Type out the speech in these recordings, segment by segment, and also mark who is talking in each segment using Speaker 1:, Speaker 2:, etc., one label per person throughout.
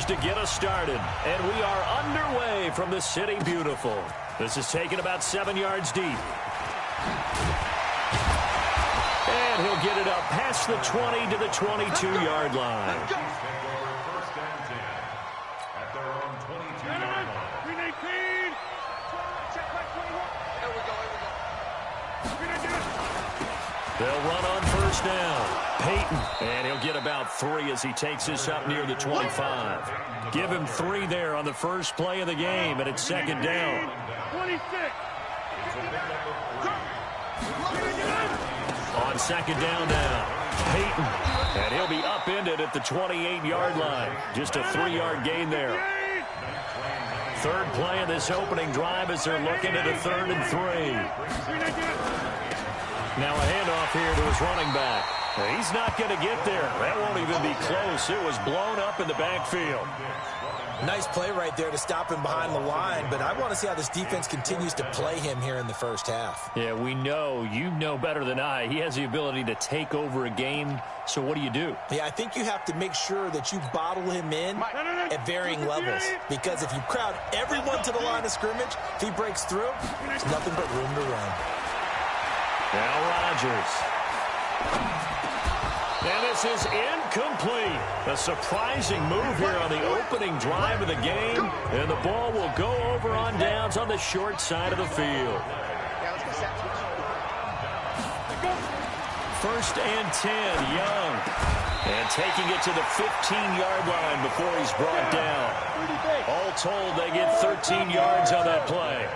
Speaker 1: scores to get us started. And we are underway from the City Beautiful. This is taken about 7 yards deep. And he'll get it up past the 20 to the 22-yard line. They'll run on first down. Peyton, and he'll get about 3 as he takes this up near the 25. Give him 3 there on the first play of the game, and it's second down.
Speaker 2: 26.
Speaker 1: On second down now, Peyton, and he'll be upended at the 28-yard line. Just a 3-yard gain there. Third play of this opening drive as they're looking at a 3rd and 3. Now a handoff here to his running back. He's not going to get there. That won't even be close. It was blown up in the backfield.
Speaker 3: Nice play right there to stop him behind the line, but I want to see how this defense continues to play him here in the first half.
Speaker 1: Yeah, we know. You know better than I. He has the ability to take over a game, so what do you do?
Speaker 3: Yeah, I think you have to make sure that you bottle him in at varying levels, because if you crowd everyone to the line of scrimmage, if he breaks through, there's nothing but room to run.
Speaker 1: Now Rodgers. And this is incomplete. A surprising move here on the opening drive of the game. And the ball will go over on downs on the short side of the field. First and 10, Young. And taking it to the 15-yard line before he's brought down. All told, they get 13 yards on that play.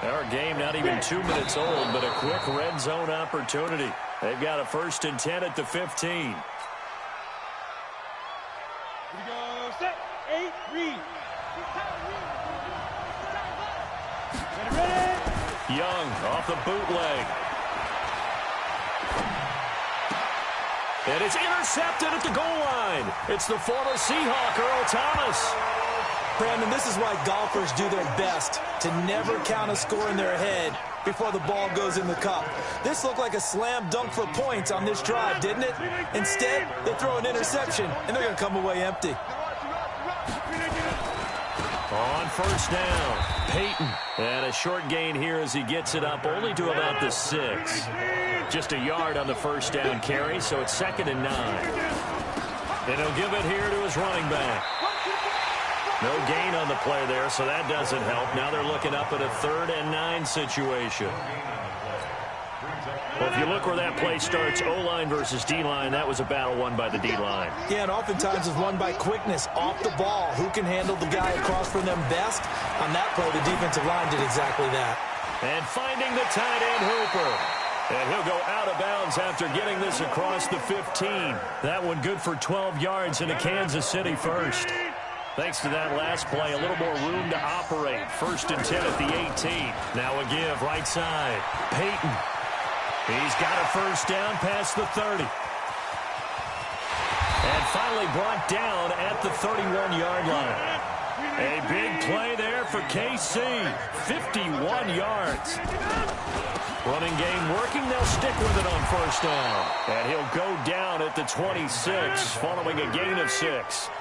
Speaker 1: Our game not even 2 minutes old, but a quick red zone opportunity. They've got a first and 10 at the 15.
Speaker 2: Here we go. Set. 8. Read. Ready.
Speaker 1: Young off the bootleg. And it's intercepted at the goal line. It's the former Seahawk, Earl Thomas.
Speaker 3: Brandon, this is why golfers do their best to never count a score in their head before the ball goes in the cup. This looked like a slam dunk for points on this drive, didn't it? Instead, they throw an interception, and they're going to come away empty.
Speaker 1: On first down, Peyton. And a short gain here as he gets it up only to about the 6. Just a yard on the first down carry, so it's 2nd and 9. And he'll give it here to his running back. No gain on the play there, so that doesn't help. Now they're looking up at a 3rd and 9 situation. Well, if you look where that play starts, O-line versus D-line, that was a battle won by the D-line.
Speaker 3: Yeah, and oftentimes it's won by quickness off the ball. Who can handle the guy across from them best? On that play, the defensive line did exactly that.
Speaker 1: And finding the tight end, Hooper. And he'll go out of bounds after getting this across the 15. That one good for 12 yards into Kansas City first. Thanks to that last play, a little more room to operate. First and 10 at the 18. Now a give right side. Peyton. He's got a first down past the 30. And finally brought down at the 31-yard line. A big play there for KC. 51 yards. Running game working. They'll stick with it on first down. And he'll go down at the 26 following a gain of 6.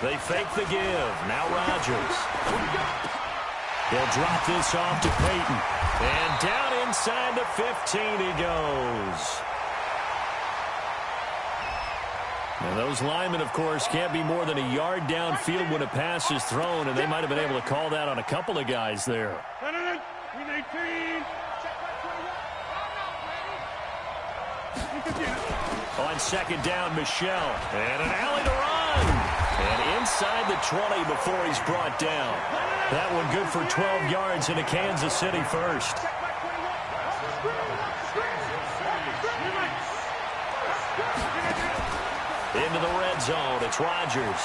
Speaker 1: They fake the give. Now Rodgers. He'll drop this off to Peyton. And down inside the 15 he goes. And those linemen, of course, can't be more than a yard downfield when a pass is thrown, and they might have been able to call that on a couple of guys there. On second down, Michelle. And an alley to run. And inside the 20 before he's brought down. That one good for 12 yards into Kansas City first. Into the red zone. It's Rodgers.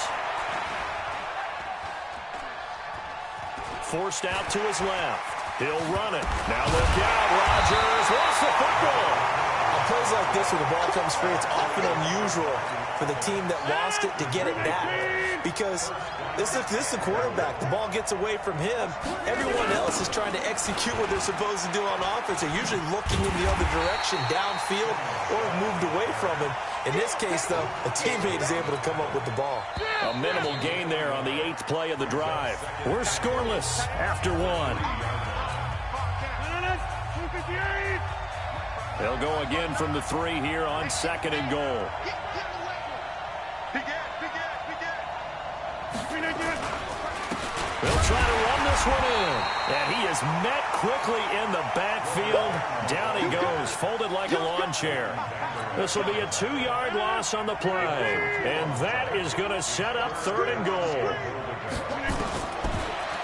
Speaker 1: Forced out to his left. He'll run it. Now look out. Rodgers lost the football.
Speaker 3: A plays like this where the ball comes free, it's often unusual for the team that lost it to get it back. Because this is the quarterback. The ball gets away from him. Everyone else is trying to execute what they're supposed to do on offense. They're usually looking in the other direction, downfield, or have moved away from him. In this case, though, a teammate is able to come up with the ball.
Speaker 1: A minimal gain there on the 8th play of the drive. We're scoreless after one. They'll go again from the 3 here on 2nd and goal. They'll try to run this one in. And he is met quickly in the backfield. Down he goes, folded like a lawn chair. This will be a 2-yard loss on the play. And that is going to set up 3rd and goal.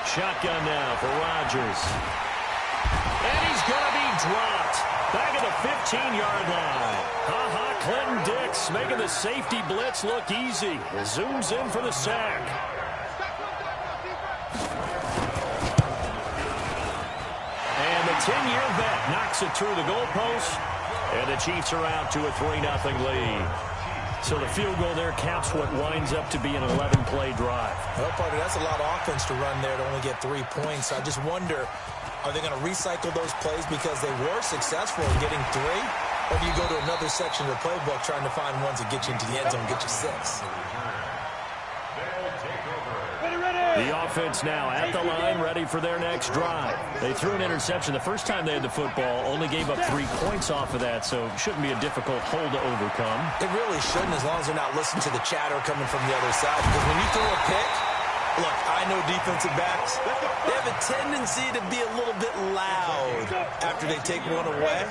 Speaker 1: Shotgun now for Rodgers. And he's going to be dropped. Back at the 15-yard line. Clinton Dix making the safety blitz look easy. Zooms in for the sack. And the 10-year vet knocks it through the goalpost. And the Chiefs are out to a 3-0 lead. So the field goal there caps what winds up to be an 11-play drive.
Speaker 3: Well, partner, that's a lot of offense to run there to only get 3 points. I just wonder, are they going to recycle those plays because they were successful in getting 3? Or do you go to another section of the playbook trying to find ones that get you into the end zone, get you 6?
Speaker 1: The offense now at the line, ready for their next drive. They threw an interception the first time they had the football, only gave up 3 points off of that, so shouldn't be a difficult hole to overcome.
Speaker 3: It really shouldn't, as long as they're not listening to the chatter coming from the other side. Because when you throw a pick, look, I know defensive backs, they have a tendency to be a little bit loud after they take one away.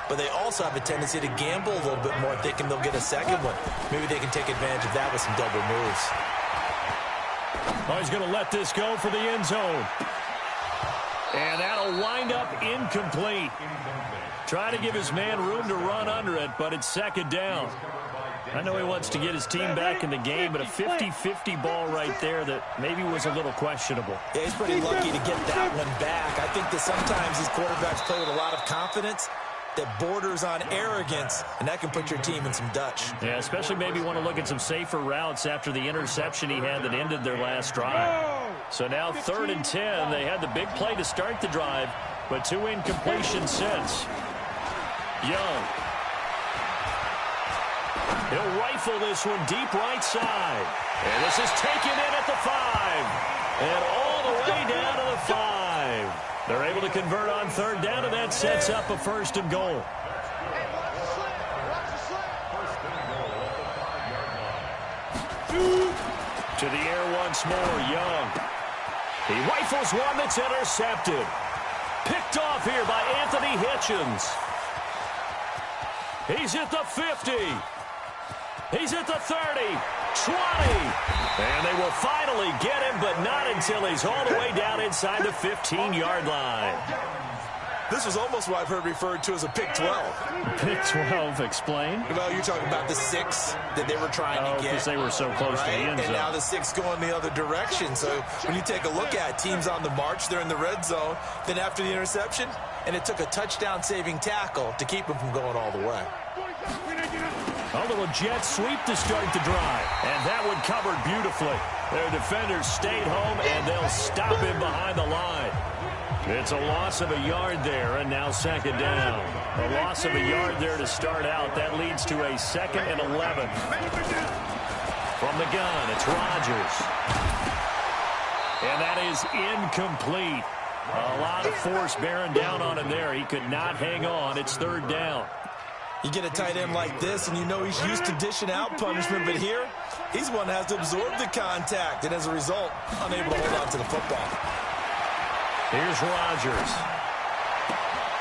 Speaker 3: But they also have a tendency to gamble a little bit more, thinking they'll get a second one. Maybe they can take advantage of that with some double moves.
Speaker 1: Oh, he's going to let this go for the end zone. And that'll wind up incomplete. Try to give his man room to run under it, but it's 2nd down. I know he wants to get his team back in the game, but a 50-50 ball right there that maybe was a little questionable.
Speaker 3: Yeah, he's pretty lucky to get that one back. I think that sometimes these quarterbacks play with a lot of confidence that borders on arrogance, and that can put your team in some Dutch.
Speaker 1: Yeah, especially maybe want to look at some safer routes after the interception he had that ended their last drive. So now 3rd and 10. They had the big play to start the drive, but 2 incompletions since. Young. He'll rifle this one deep right side. And this is taken in at the 5. And all the way down to the 5. They're able to convert on 3rd down, and that sets up a 1st and goal. To the air once more, Young. He rifles one that's intercepted. Picked off here by Anthony Hitchens. He's at the 50. He's at the 30. 20. And they will finally get him, but not until he's all the way down inside the 15-yard line.
Speaker 3: This was almost what I've heard referred to as a pick 12.
Speaker 1: Pick 12, explain.
Speaker 3: Well, you're talking about the 6 that they were trying to get.
Speaker 1: Because they were so close to the end zone.
Speaker 3: And now the 6 going the other direction. So when you take a look at teams on the march, they're in the red zone. Then after the interception, and it took a touchdown-saving tackle to keep them from going all the way.
Speaker 1: A little jet sweep to start the drive. And that one covered beautifully. Their defenders stayed home, and they'll stop him behind the line. It's a loss of a yard there, and now 2nd down. A loss of a yard there to start out. That leads to a 2nd and 11. From the gun, it's Rodgers. And that is incomplete. A lot of force bearing down on him there. He could not hang on. It's 3rd down.
Speaker 3: You get a tight end like this, and you know he's used to dishing out punishment, but here, he's one that has to absorb the contact, and as a result, unable to hold on to the football.
Speaker 1: Here's Rodgers.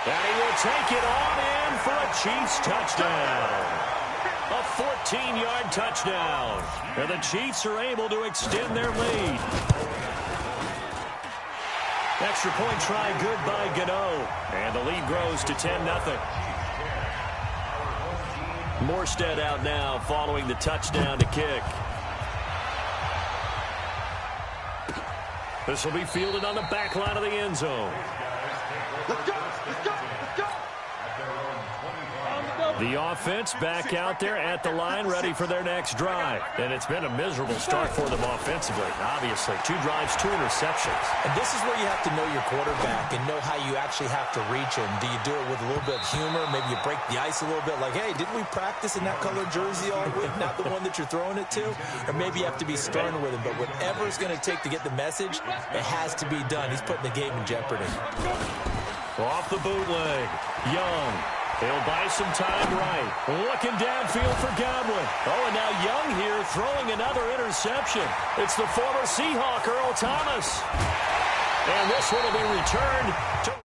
Speaker 1: And he will take it on in for a Chiefs touchdown. A 14-yard touchdown. And the Chiefs are able to extend their lead. Extra point try good by Gano. And the lead grows to 10-0. Morstead out now following the touchdown to kick. This will be fielded on the back line of the end zone.
Speaker 2: Let's go, let's go, let's go.
Speaker 1: The offense back out there at the line, ready for their next drive. And it's been a miserable start for them offensively. Obviously, 2 drives, 2 interceptions.
Speaker 3: And this is where you have to know your quarterback and know how you actually have to reach him. Do you do it with a little bit of humor? Maybe you break the ice a little bit, like, hey, didn't we practice in that color jersey all week? Not the one that you're throwing it to? Or maybe you have to be stern with him. But whatever it's going to take to get the message, it has to be done. He's putting the game in jeopardy.
Speaker 1: Off the bootleg, Young. He'll buy some time right. Looking downfield for Godwin. Oh, and now Young here throwing another interception. It's the former Seahawk, Earl Thomas. And this one will be returned to...